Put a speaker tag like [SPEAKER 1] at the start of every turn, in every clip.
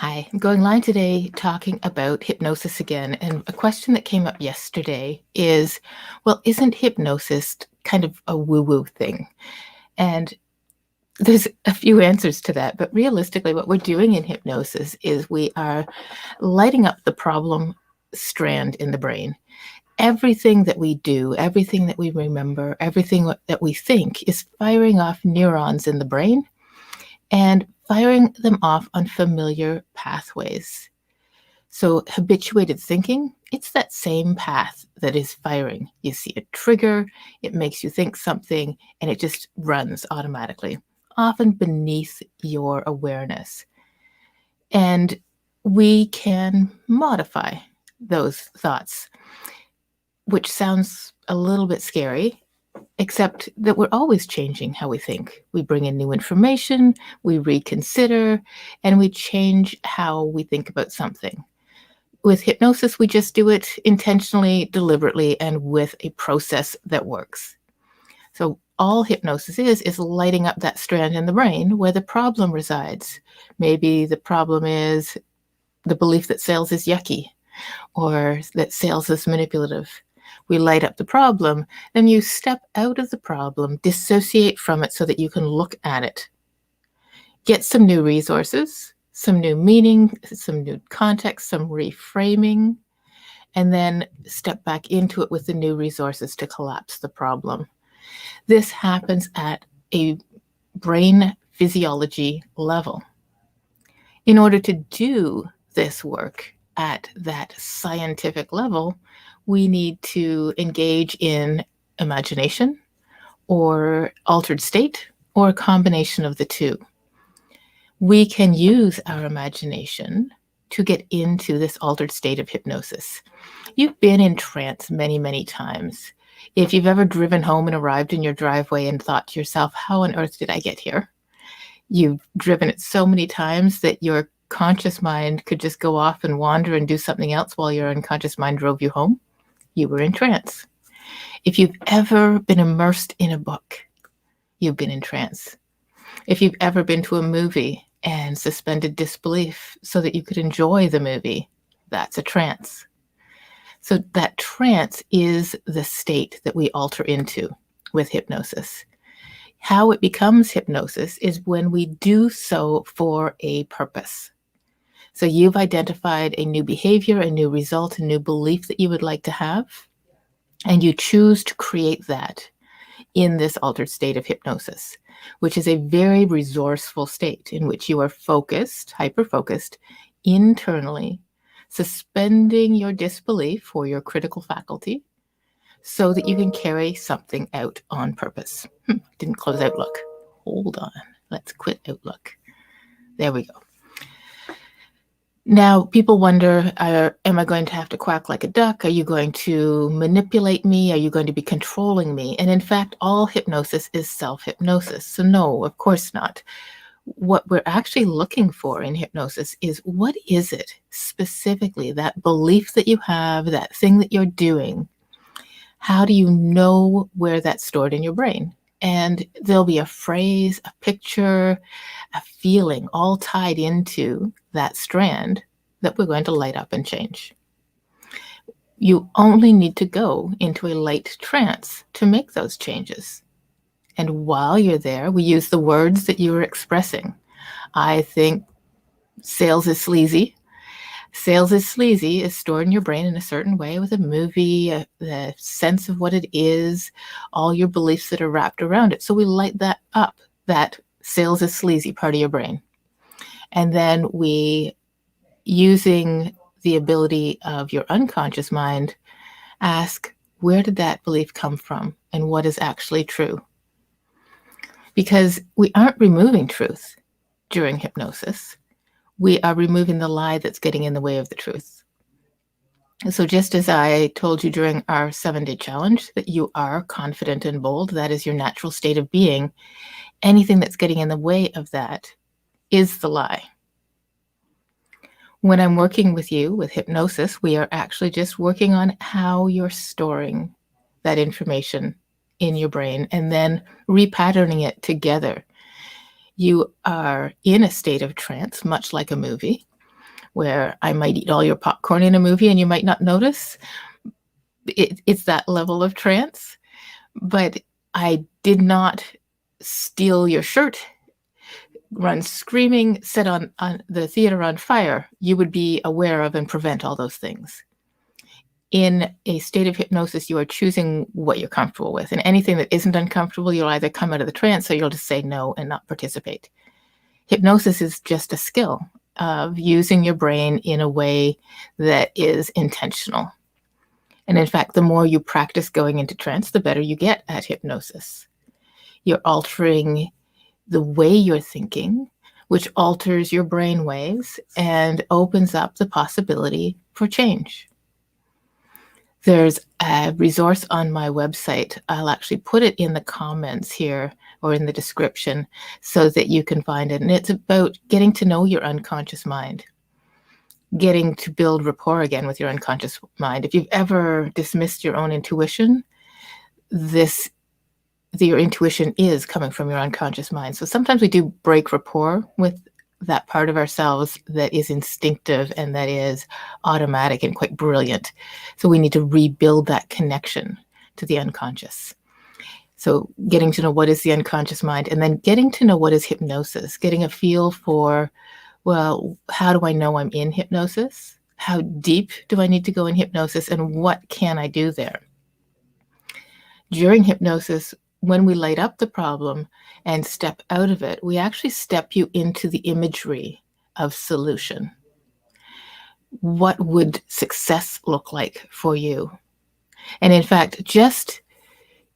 [SPEAKER 1] Hi, I'm going live today talking about hypnosis again. And a question that came up yesterday is, well, isn't hypnosis kind of a woo-woo thing? And there's a few answers to that, but realistically, what we're doing in hypnosis is we are lighting up the problem strand in the brain. Everything that we do, everything that we remember, everything that we think is firing off neurons in the brain and firing them off on familiar pathways. So habituated thinking, it's that same path that is firing. You see a trigger, it makes you think something, and it just runs automatically, often beneath your awareness. And we can modify those thoughts, which sounds a little bit scary, except that we're always changing how we think. We bring in new information, we reconsider, and we change how we think about something. With hypnosis, we just do it intentionally, deliberately, and with a process that works. So all hypnosis is lighting up that strand in the brain where the problem resides. Maybe the problem is the belief that sales is yucky or that sales is manipulative. We light up the problem, then you step out of the problem, dissociate from it so that you can look at it. Get some new resources, some new meaning, some new context, some reframing, and then step back into it with the new resources to collapse the problem. This happens at a brain physiology level. In order to do this work at that scientific level, we need to engage in imagination or altered state or a combination of the two. We can use our imagination to get into this altered state of hypnosis. You've been in trance many, many times. If you've ever driven home and arrived in your driveway and thought to yourself, how on earth did I get here? You've driven it so many times that your conscious mind could just go off and wander and do something else while your unconscious mind drove you home. You were in trance. If you've ever been immersed in a book, you've been in trance. If you've ever been to a movie and suspended disbelief so that you could enjoy the movie, that's a trance. So that trance is the state that we alter into with hypnosis. How it becomes hypnosis is when we do so for a purpose. So you've identified a new behavior, a new result, a new belief that you would like to have, and you choose to create that in this altered state of hypnosis, which is a very resourceful state in which you are focused, hyper-focused, internally, suspending your disbelief or your critical faculty so that you can carry something out on purpose. Didn't close Outlook. Hold on. Let's quit Outlook. There we go. Now, people wonder, am I going to have to quack like a duck? Are you going to manipulate me? Are you going to be controlling me? And in fact, all hypnosis is self-hypnosis. So no, of course not. What we're actually looking for in hypnosis is, what is it specifically, that belief that you have, that thing that you're doing? How do you know where that's stored in your brain? And there'll be a phrase, a picture, a feeling all tied into that strand that we're going to light up and change. You only need to go into a light trance to make those changes. And while you're there, we use the words that you were expressing. I think sales is sleazy. Sales is sleazy is stored in your brain in a certain way with a movie, the sense of what it is, all your beliefs that are wrapped around it. So we light that up, that sales is sleazy part of your brain. And then we, using the ability of your unconscious mind, ask, where did that belief come from and what is actually true? Because we aren't removing truth during hypnosis. We are removing the lie that's getting in the way of the truth. So just as I told you during our 7-day challenge that you are confident and bold, that is your natural state of being, anything that's getting in the way of that is the lie. When I'm working with you with hypnosis, we are actually just working on how you're storing that information in your brain and then repatterning it together. You are in a state of trance, much like a movie. where I might eat all your popcorn in a movie and you might not notice. It's that level of trance. But I did not steal your shirt, run screaming, set on the theater on fire. You would be aware of and prevent all those things. In a state of hypnosis, you are choosing what you're comfortable with. And anything that isn't uncomfortable, you'll either come out of the trance or you'll just say no and not participate. Hypnosis is just a skill of using your brain in a way that is intentional. And in fact, the more you practice going into trance, the better you get at hypnosis. You're altering the way you're thinking, which alters your brain waves and opens up the possibility for change. There's a resource on my website. I'll actually put it in the comments here or in the description so that you can find it. And it's about getting to know your unconscious mind, getting to build rapport again with your unconscious mind. If you've ever dismissed your own intuition, your intuition is coming from your unconscious mind. So sometimes we do break rapport with that part of ourselves that is instinctive and that is automatic and quite brilliant. So we need to rebuild that connection to the unconscious. So getting to know what is the unconscious mind, and then getting to know what is hypnosis, getting a feel for, well, how do I know I'm in hypnosis? How deep do I need to go in hypnosis, and what can I do there? During hypnosis, when we light up the problem and step out of it, we actually step you into the imagery of solution. What would success look like for you? And in fact, just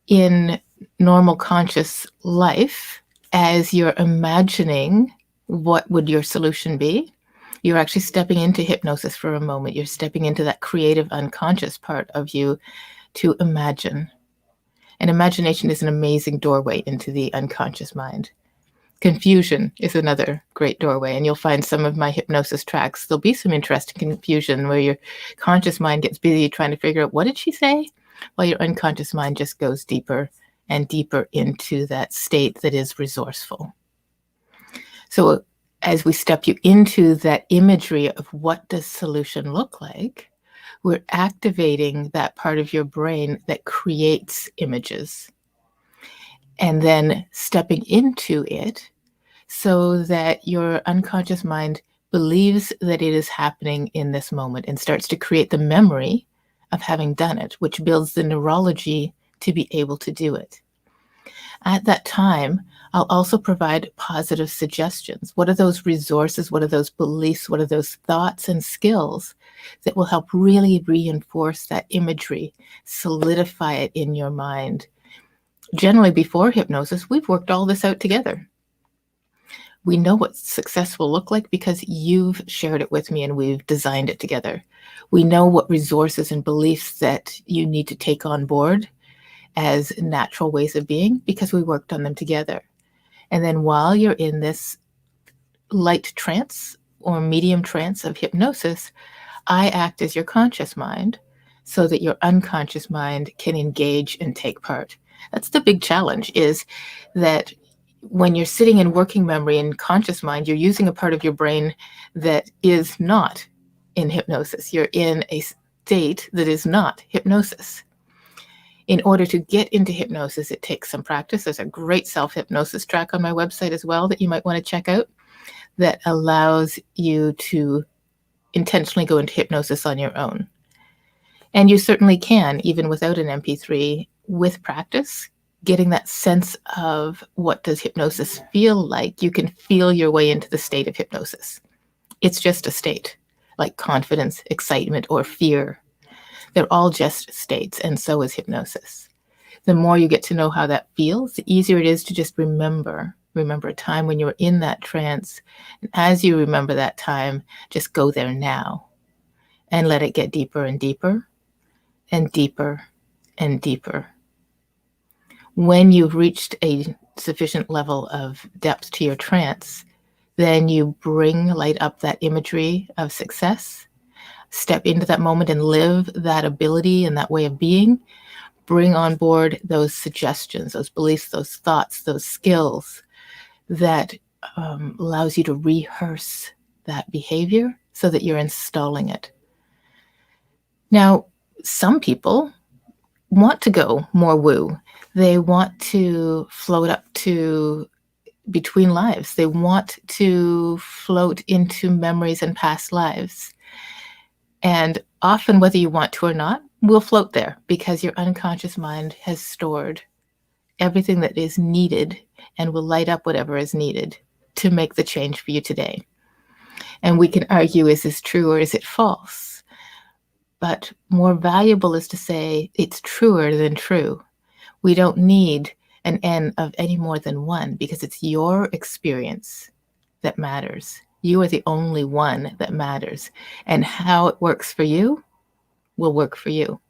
[SPEAKER 1] in normal conscious life, as you're imagining what would your solution be, you're actually stepping into hypnosis for a moment. You're stepping into that creative unconscious part of you to imagine. And imagination is an amazing doorway into the unconscious mind. Confusion is another great doorway, and you'll find some of my hypnosis tracks. There'll be some interesting confusion where your conscious mind gets busy trying to figure out, what did she say? While your unconscious mind just goes deeper and deeper into that state that is resourceful. So as we step you into that imagery of what does solution look like, we're activating that part of your brain that creates images and then stepping into it so that your unconscious mind believes that it is happening in this moment and starts to create the memory of having done it, which builds the neurology to be able to do it. At that time, I'll also provide positive suggestions. What are those resources? What are those beliefs? What are those thoughts and skills that will help really reinforce that imagery, solidify it in your mind? Generally, before hypnosis, we've worked all this out together. We know what success will look like because you've shared it with me and we've designed it together. We know what resources and beliefs that you need to take on board as natural ways of being because we worked on them together. And then while you're in this light trance or medium trance of hypnosis, I act as your conscious mind so that your unconscious mind can engage and take part. That's the big challenge, is that when you're sitting in working memory and conscious mind, you're using a part of your brain that is not in hypnosis. You're in a state that is not hypnosis. In order to get into hypnosis, it takes some practice. There's a great self-hypnosis track on my website as well that you might want to check out that allows you to intentionally go into hypnosis on your own. And you certainly can, even without an MP3, with practice, getting that sense of what does hypnosis feel like. You can feel your way into the state of hypnosis. It's just a state, like confidence, excitement, or fear. They're all just states, and so is hypnosis. The more you get to know how that feels, the easier it is to just remember a time when you were in that trance. And as you remember that time, just go there now and let it get deeper and deeper and deeper and deeper. When you've reached a sufficient level of depth to your trance, then you light up that imagery of success, step into that moment and live that ability and that way of being, bring on board those suggestions, those beliefs, those thoughts, those skills that allows you to rehearse that behavior so that you're installing it. Now, some people want to go more woo. They want to float up to between lives. They want to float into memories and past lives. And often, whether you want to or not, we'll float there because your unconscious mind has stored everything that is needed and will light up whatever is needed to make the change for you today. And we can argue, is this true or is it false? But more valuable is to say it's truer than true. We don't need an N of any more than one because it's your experience that matters. You are the only one that matters. And how it works for you will work for you.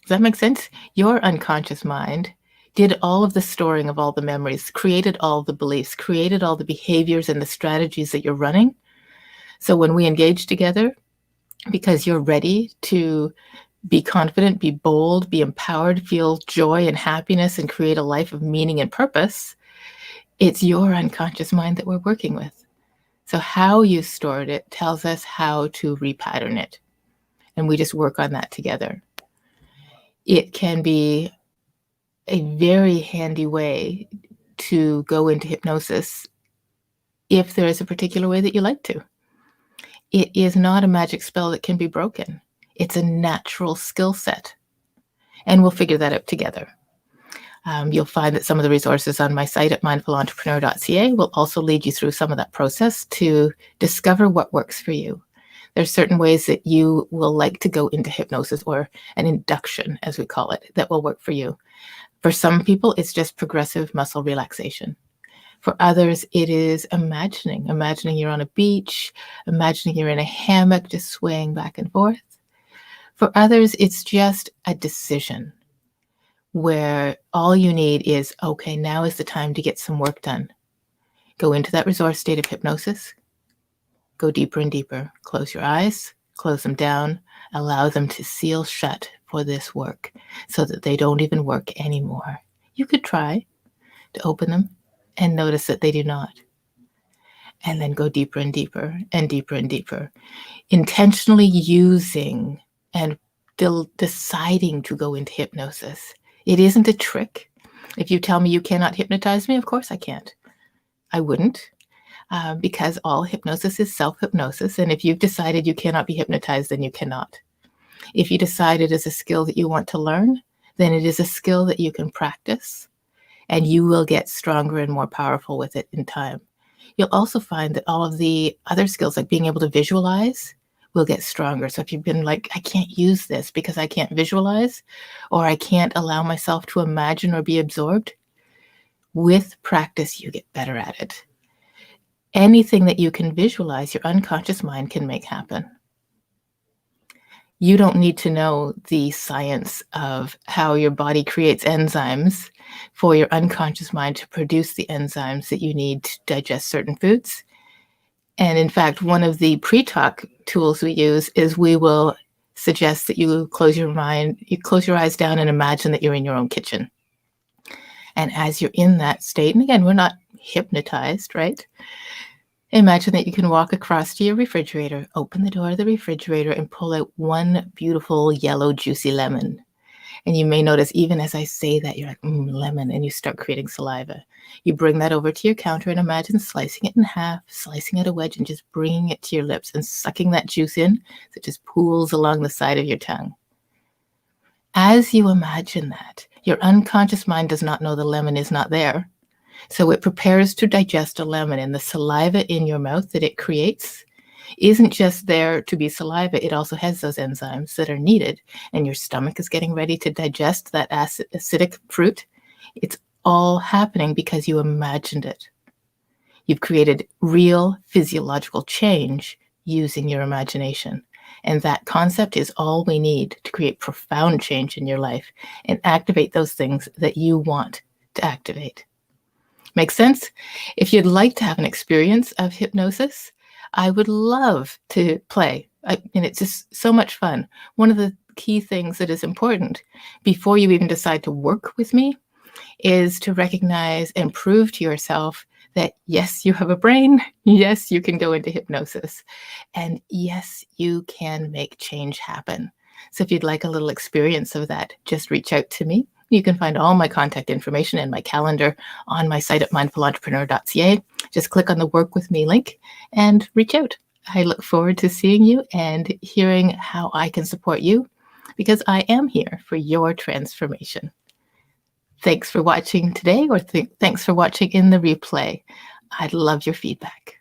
[SPEAKER 1] Does that make sense? Your unconscious mind did all of the storing of all the memories, created all the beliefs, created all the behaviors and the strategies that you're running. So when we engage together, because you're ready to be confident, be bold, be empowered, feel joy and happiness, and create a life of meaning and purpose, it's your unconscious mind that we're working with. So how you stored it tells us how to repattern it. And we just work on that together. It can be a very handy way to go into hypnosis if there is a particular way that you like to. It is not a magic spell that can be broken. It's a natural skill set. And we'll figure that out together. You'll find that some of the resources on my site at mindfulentrepreneur.ca will also lead you through some of that process to discover what works for you. There's certain ways that you will like to go into hypnosis, or an induction, as we call it, that will work for you. For some people, it's just progressive muscle relaxation. For others, it is imagining you're on a beach, imagining you're in a hammock, just swaying back and forth. For others, it's just a decision where all you need is, okay, now is the time to get some work done. Go into that resource state of hypnosis. Go deeper and deeper. Close your eyes, close them down, allow them to seal shut for this work so that they don't even work anymore. You could try to open them and notice that they do not. And then go deeper and deeper and deeper and deeper. Intentionally using and deciding to go into hypnosis. It isn't a trick. If you tell me you cannot hypnotize me, of course I can't. I wouldn't. Because all hypnosis is self-hypnosis. And if you've decided you cannot be hypnotized, then you cannot. If you decide it is a skill that you want to learn, then it is a skill that you can practice, and you will get stronger and more powerful with it in time. You'll also find that all of the other skills, like being able to visualize, will get stronger. So if you've been like, I can't use this because I can't visualize, or I can't allow myself to imagine or be absorbed, with practice, you get better at it. Anything that you can visualize, your unconscious mind can make happen. You don't need to know the science of how your body creates enzymes for your unconscious mind to produce the enzymes that you need to digest certain foods. And in fact, one of the pre-talk tools we use is we will suggest that you close your eyes down and imagine that you're in your own kitchen. And as you're in that state, and again, we're not hypnotized, right? Imagine that you can walk across to your refrigerator, open the door of the refrigerator, and pull out one beautiful yellow juicy lemon. And you may notice, even as I say that, you're like, lemon, and you start creating saliva. You bring that over to your counter and imagine slicing it in half, slicing it a wedge, and just bringing it to your lips and sucking that juice in so it just pools along the side of your tongue. As you imagine that, your unconscious mind does not know the lemon is not there. So it prepares to digest a lemon, and the saliva in your mouth that it creates isn't just there to be saliva. It also has those enzymes that are needed, and your stomach is getting ready to digest that acidic fruit. It's all happening because you imagined it. You've created real physiological change using your imagination. And that concept is all we need to create profound change in your life and activate those things that you want to activate. Make sense? If you'd like to have an experience of hypnosis, I would love to play. And it's just so much fun. One of the key things that is important before you even decide to work with me is to recognize and prove to yourself that yes, you have a brain. Yes, you can go into hypnosis. And yes, you can make change happen. So if you'd like a little experience of that, just reach out to me. You can find all my contact information and my calendar on my site at mindfulentrepreneur.ca. Just click on the Work With Me link and reach out. I look forward to seeing you and hearing how I can support you because I am here for your transformation. Thanks for watching today, or thanks for watching in the replay. I'd love your feedback.